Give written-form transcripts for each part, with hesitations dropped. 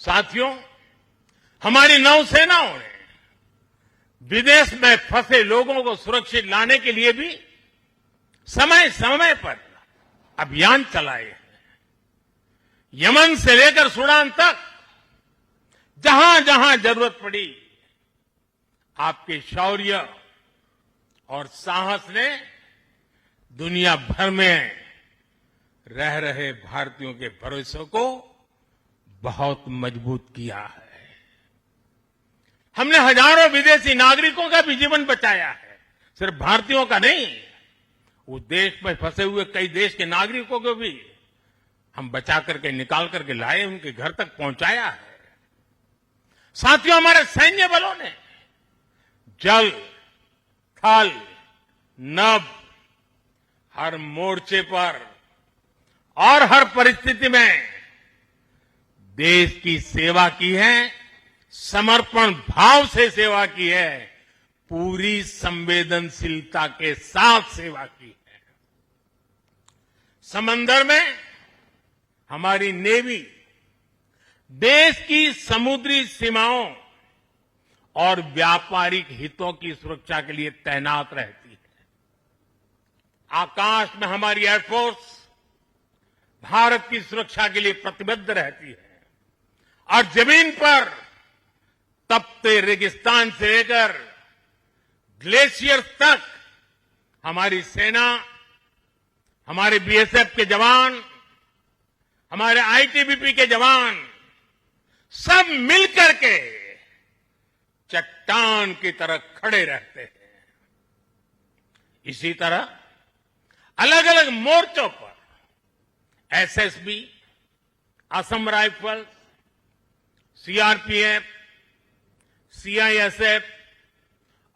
साथियों, हमारी नौसेनाओं ने विदेश में फंसे लोगों को सुरक्षित लाने के लिए भी समय समय पर अभियान चलाए हैं। यमन से लेकर सूडान तक जहां जहां जरूरत पड़ी, आपके शौर्य और साहस ने दुनिया भर में रह रहे भारतीयों के भरोसे को बहुत मजबूत किया है। हमने हजारों विदेशी नागरिकों का भी जीवन बचाया है, सिर्फ भारतीयों का नहीं, उस देश में फंसे हुए कई देश के नागरिकों को भी हम बचा करके निकाल करके लाए, उनके घर तक पहुंचाया है। साथियों, हमारे सैन्य बलों ने जल, थल, नभ हर मोर्चे पर और हर परिस्थिति में देश की सेवा की है, समर्पण भाव से सेवा की है, पूरी संवेदनशीलता के साथ सेवा की है। समंदर में हमारी नेवी देश की समुद्री सीमाओं और व्यापारिक हितों की सुरक्षा के लिए तैनात रहती है। आकाश में हमारी एयरफोर्स भारत की सुरक्षा के लिए प्रतिबद्ध रहती है और जमीन पर तपते रेगिस्तान से लेकर ग्लेशियर तक हमारी सेना, हमारे बीएसएफ के जवान, हमारे आईटीबीपी के जवान सब मिलकर के चट्टान की तरह खड़े रहते हैं। इसी तरह अलग अलग मोर्चों पर SSB, Assam rifles, CRPF, CISF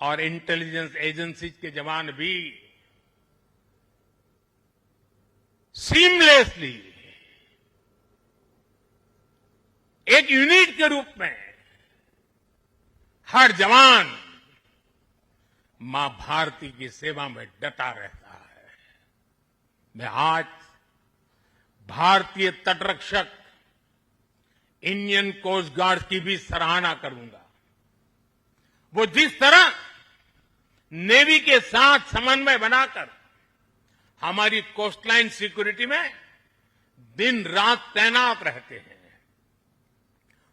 और इंटेलिजेंस एजेंसीज के जवान भी सीमलेसली एक यूनिट के रूप में हर जवान मां भारती की सेवा में डटा रहता है। मैं आज भारतीय तटरक्षक इंडियन कोस्ट गार्ड की भी सराहना करूंगा। वो जिस तरह नेवी के साथ समन्वय बनाकर हमारी कोस्टलाइन सिक्योरिटी में दिन रात तैनात रहते हैं,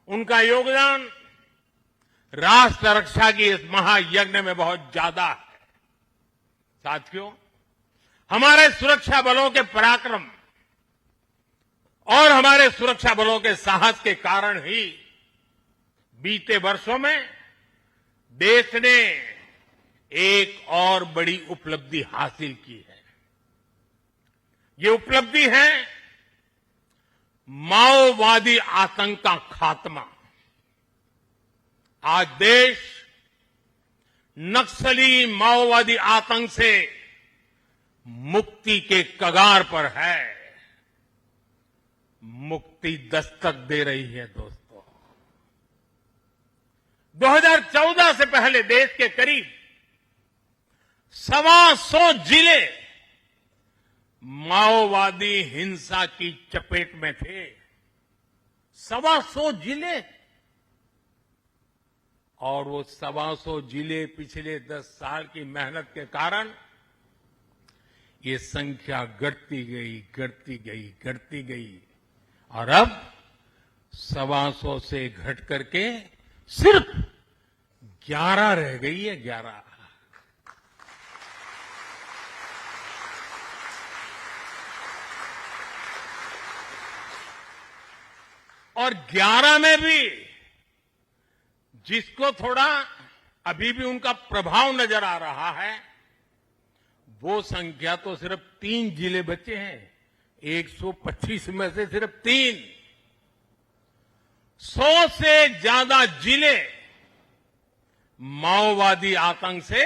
उनका योगदान राष्ट्र रक्षा की इस महायज्ञ में बहुत ज्यादा है। साथियों, हमारे सुरक्षा बलों के पराक्रम और हमारे सुरक्षा बलों के साहस के कारण ही बीते वर्षों में देश ने एक और बड़ी उपलब्धि हासिल की है। ये उपलब्धि है माओवादी आतंक का खात्मा। आज देश नक्सली माओवादी आतंक से मुक्ति के कगार पर है। मुक्ति दस्तक दे रही है। दोस्तों, 2014 से पहले देश के करीब 125 जिले माओवादी हिंसा की चपेट में थे। 125 जिले, और वो 125 जिले पिछले 10 साल की मेहनत के कारण ये संख्या घटती गई और अब 125 से घट करके सिर्फ 11 रह गई है। 11 और 11 में भी जिसको थोड़ा अभी भी उनका प्रभाव नजर आ रहा है, वो संख्या तो सिर्फ 3 जिले बचे हैं। 125 में से सिर्फ 3। 100 से ज्यादा जिले माओवादी आतंक से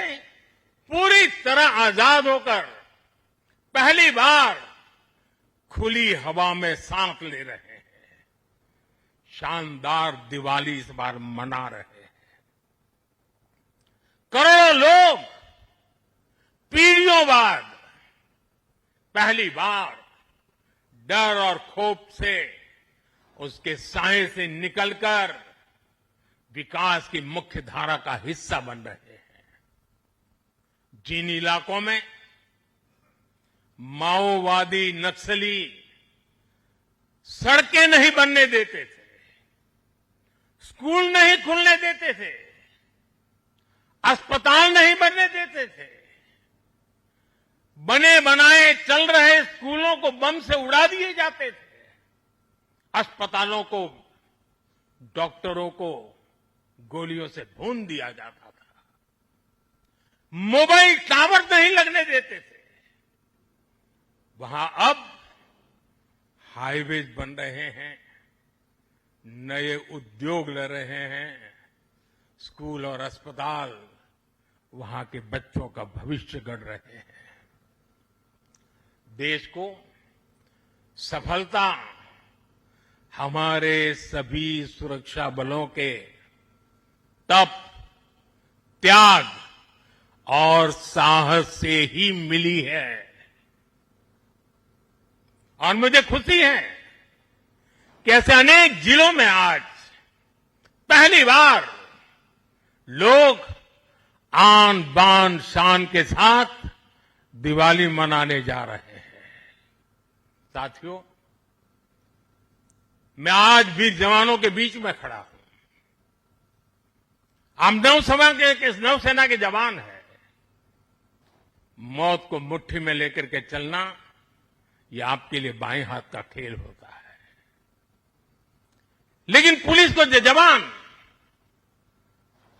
पूरी तरह आजाद होकर पहली बार खुली हवा में सांस ले रहे हैं। शानदार दिवाली इस बार मना रहे हैं। करोड़ों लोग पीढ़ियों बाद पहली बार डर और खौफ से उसके साए से निकलकर विकास की मुख्य धारा का हिस्सा बन रहे हैं। जिन इलाकों में माओवादी नक्सली सड़कें नहीं बनने देते थे, स्कूल नहीं खुलने देते थे, अस्पताल नहीं बनने देते थे, बने बनाए चल रहे स्कूलों को बम से उड़ा दिए जाते थे, अस्पतालों को, डॉक्टरों को गोलियों से भून दिया जाता था, मोबाइल टावर नहीं लगने देते थे, वहां अब हाईवेज बन रहे हैं, नए उद्योग ले रहे हैं, स्कूल और अस्पताल वहां के बच्चों का भविष्य गढ़ रहे हैं। देश को सफलता हमारे सभी सुरक्षा बलों के तप, त्याग और साहस से ही मिली है। और मुझे खुशी है कि ऐसे अनेक जिलों में आज पहली बार लोग आन बान शान के साथ दिवाली मनाने जा रहे हैं। साथियों, मैं आज वीर जवानों के बीच में खड़ा हूं। हम नौसेना के जवान हैं। मौत को मुट्ठी में लेकर के चलना, यह आपके लिए बाएं हाथ का खेल होता है। लेकिन पुलिस को जवान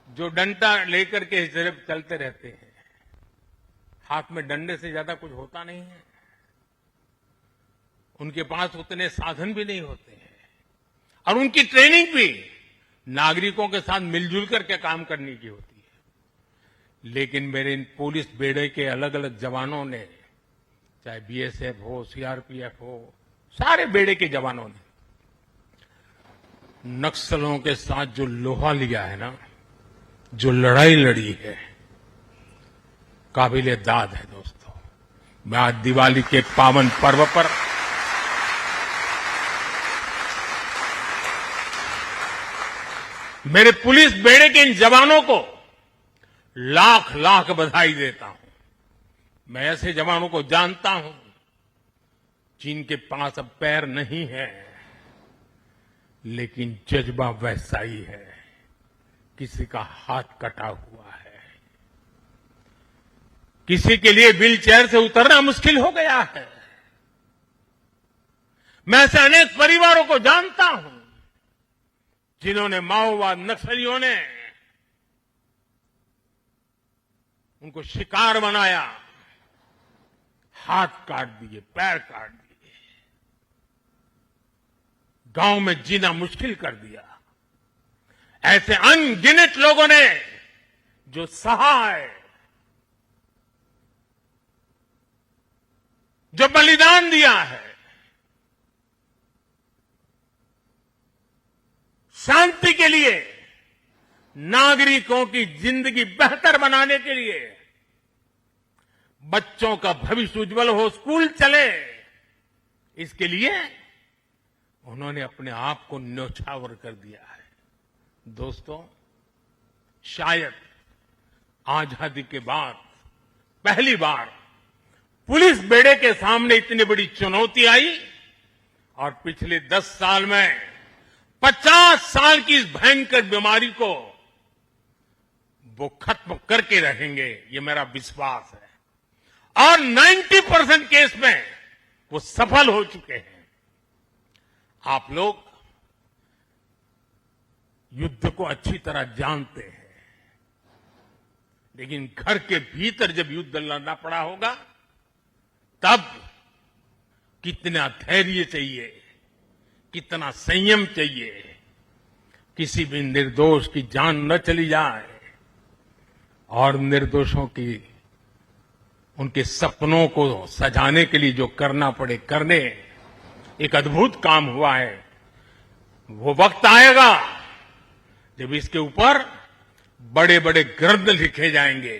जो डंडा लेकर के सिर्फ चलते रहते हैं, हाथ में डंडे से ज्यादा कुछ होता नहीं है, उनके पास उतने साधन भी नहीं होते हैं, और उनकी ट्रेनिंग भी नागरिकों के साथ मिलजुल करके काम करने की होती है। लेकिन मेरे इन पुलिस बेड़े के अलग अलग जवानों ने, चाहे बीएसएफ हो, सीआरपीएफ हो, सारे बेड़े के जवानों ने नक्सलों के साथ जो लोहा लिया है ना, जो लड़ाई लड़ी है, काबिले दाद है। दोस्तों, मैं आज दिवाली के पावन पर्व पर मेरे पुलिस बेड़े के इन जवानों को लाख लाख बधाई देता हूं। मैं ऐसे जवानों को जानता हूं जिनके पास अब पैर नहीं है, लेकिन जज्बा वैसा ही है। किसी का हाथ कटा हुआ है, किसी के लिए व्हील चेयर से उतरना मुश्किल हो गया है। मैं ऐसे अनेक परिवारों को जानता हूं जिन्होंने माओवाद नक्सलियों ने उनको शिकार बनाया, हाथ काट दिए, पैर काट दिए, गांव में जीना मुश्किल कर दिया। ऐसे अनगिनत लोगों ने जो सहा है, जो बलिदान दिया है, शांति के लिए, नागरिकों की जिंदगी बेहतर बनाने के लिए, बच्चों का भविष्य उज्जवल हो, स्कूल चले, इसके लिए उन्होंने अपने आप को न्यौछावर कर दिया है। दोस्तों, शायद आजादी के बाद पहली बार पुलिस बेड़े के सामने इतनी बड़ी चुनौती आई, और पिछले 10 साल में 50 साल की इस भयंकर बीमारी को वो खत्म करके रहेंगे, ये मेरा विश्वास है। और 90% केस में वो सफल हो चुके हैं। आप लोग युद्ध को अच्छी तरह जानते हैं, लेकिन घर के भीतर जब युद्ध लड़ना पड़ा होगा, तब कितना धैर्य चाहिए, कितना संयम चाहिए, किसी भी निर्दोष की जान न चली जाए, और निर्दोषों की उनके सपनों को सजाने के लिए जो करना पड़े करने। एक अद्भुत काम हुआ है। वो वक्त आएगा जब इसके ऊपर बड़े बड़े ग्रंथ लिखे जाएंगे,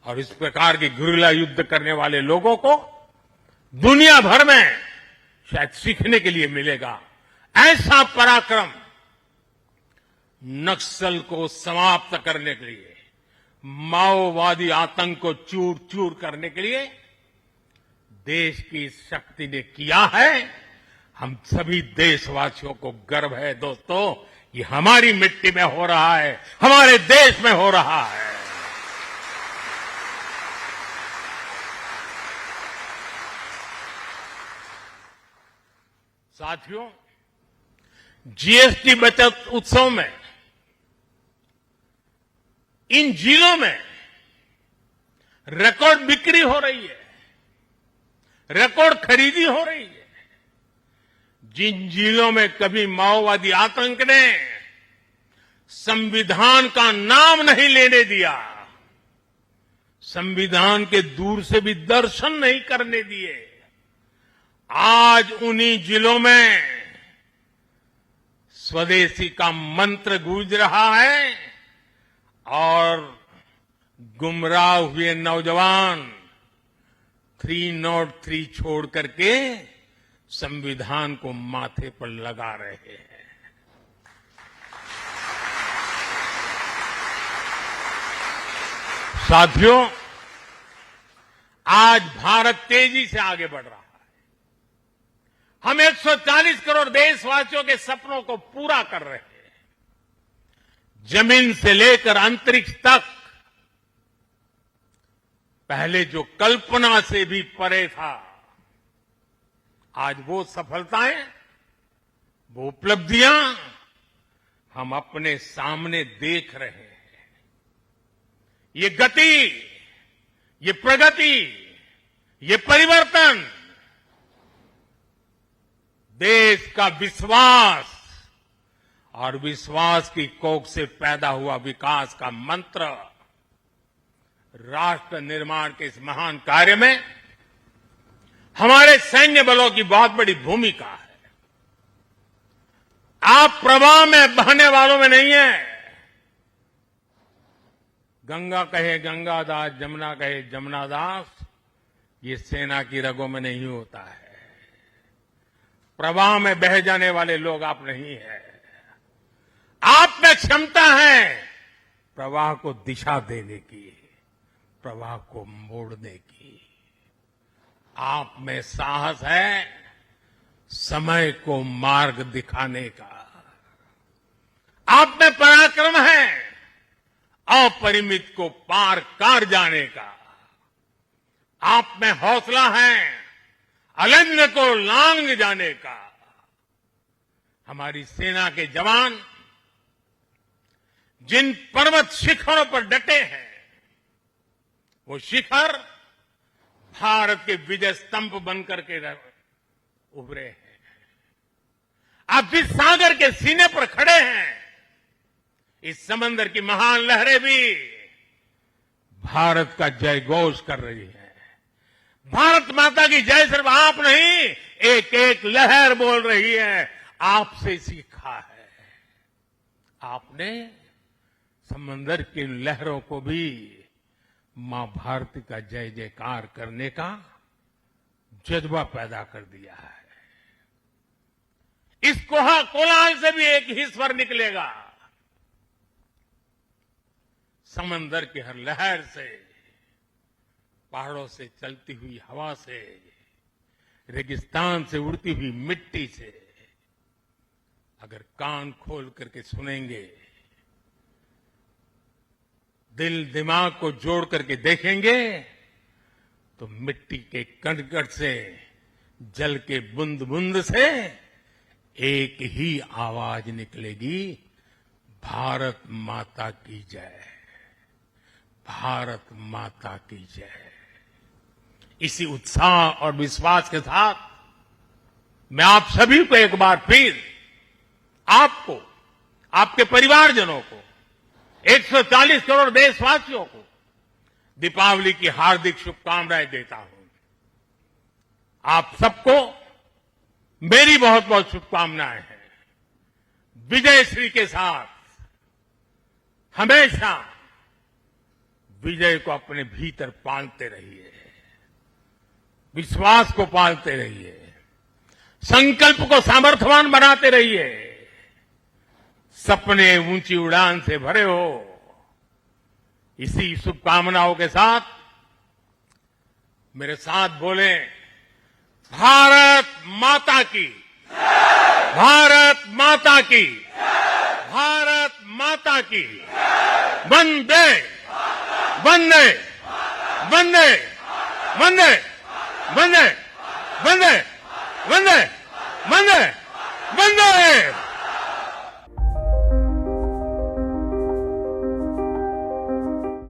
और इस प्रकार के गुरिल्ला युद्ध करने वाले लोगों को दुनिया भर में शायद सीखने के लिए मिलेगा। ऐसा पराक्रम नक्सल को समाप्त करने के लिए, माओवादी आतंक को चूर चूर करने के लिए देश की शक्ति ने किया है। हम सभी देशवासियों को गर्व है दोस्तों, ये हमारी मिट्टी में हो रहा है, हमारे देश में हो रहा है। साथियों, जीएसटी बचत उत्सव में इन जिलों में रिकॉर्ड बिक्री हो रही है, रिकॉर्ड खरीदी हो रही है। जिन जिलों में कभी माओवादी आतंक ने संविधान का नाम नहीं लेने दिया, संविधान के दूर से भी दर्शन नहीं करने दिए, आज उन्हीं जिलों में स्वदेशी का मंत्र गूंज रहा है और गुमराह हुए नौजवान 303 छोड़ करके संविधान को माथे पर लगा रहे हैं। साथियों, आज भारत तेजी से आगे बढ़ रहा है। हम 140 करोड़ देशवासियों के सपनों को पूरा कर रहे हैं। जमीन से लेकर अंतरिक्ष तक पहले जो कल्पना से भी परे था, आज वो सफलताएं, वो उपलब्धियां हम अपने सामने देख रहे हैं। ये गति, ये प्रगति, ये परिवर्तन देश का विश्वास और विश्वास की कोख से पैदा हुआ विकास का मंत्र, राष्ट्र निर्माण के इस महान कार्य में हमारे सैन्य बलों की बहुत बड़ी भूमिका है। आप प्रवाह में बहने वालों में नहीं है। गंगा कहे गंगादास, जमुना कहे जमुनादास, ये सेना की रगों में नहीं होता है। प्रवाह में बह जाने वाले लोग आप नहीं है। आप में क्षमता है प्रवाह को दिशा देने की, प्रवाह को मोड़ने की। आप में साहस है समय को मार्ग दिखाने का। आप में पराक्रम है अपरिमित को पार कर जाने का। आप में हौसला है अलंग को लांग जाने का। हमारी सेना के जवान जिन पर्वत शिखरों पर डटे हैं, वो शिखर भारत के विजय स्तंभ बनकर के उभरे हैं। आप जिस सागर के सीने पर खड़े हैं, इस समंदर की महान लहरें भी भारत का जय घोष कर रही है। भारत माता की जय सिर्फ आप नहीं, एक एक लहर बोल रही है। आपसे सीखा है। आपने समंदर की लहरों को भी मां भारती का जय जयकार करने का जज्बा पैदा कर दिया है। इस कोलाहल से भी एक ही स्वर निकलेगा। समंदर की हर लहर से, पहाड़ों से चलती हुई हवा से, रेगिस्तान से उड़ती हुई मिट्टी से अगर कान खोल करके सुनेंगे, दिल दिमाग को जोड़ करके देखेंगे, तो मिट्टी के कण कण से, जल के बूंद बूंद से एक ही आवाज निकलेगी, भारत माता की जय, भारत माता की जय। इसी उत्साह और विश्वास के साथ मैं आप सभी को एक बार फिर, आपको, आपके परिवारजनों को, 140 करोड़ देशवासियों को दीपावली की हार्दिक शुभकामनाएं देता हूं। आप सबको मेरी बहुत बहुत शुभकामनाएं हैं। विजयश्री के साथ हमेशा विजय को अपने भीतर पालते रहिए, विश्वास को पालते रहिए, संकल्प को सामर्थ्यवान बनाते रहिए। सपने ऊंची उड़ान से भरे हो। इसी शुभकामनाओं के साथ मेरे साथ बोले, भारत माता की, भारत माता की, भारत माता की, वंदे वंदे वंदे वंदे वंदे वंदे वंदे वंदे वंदे।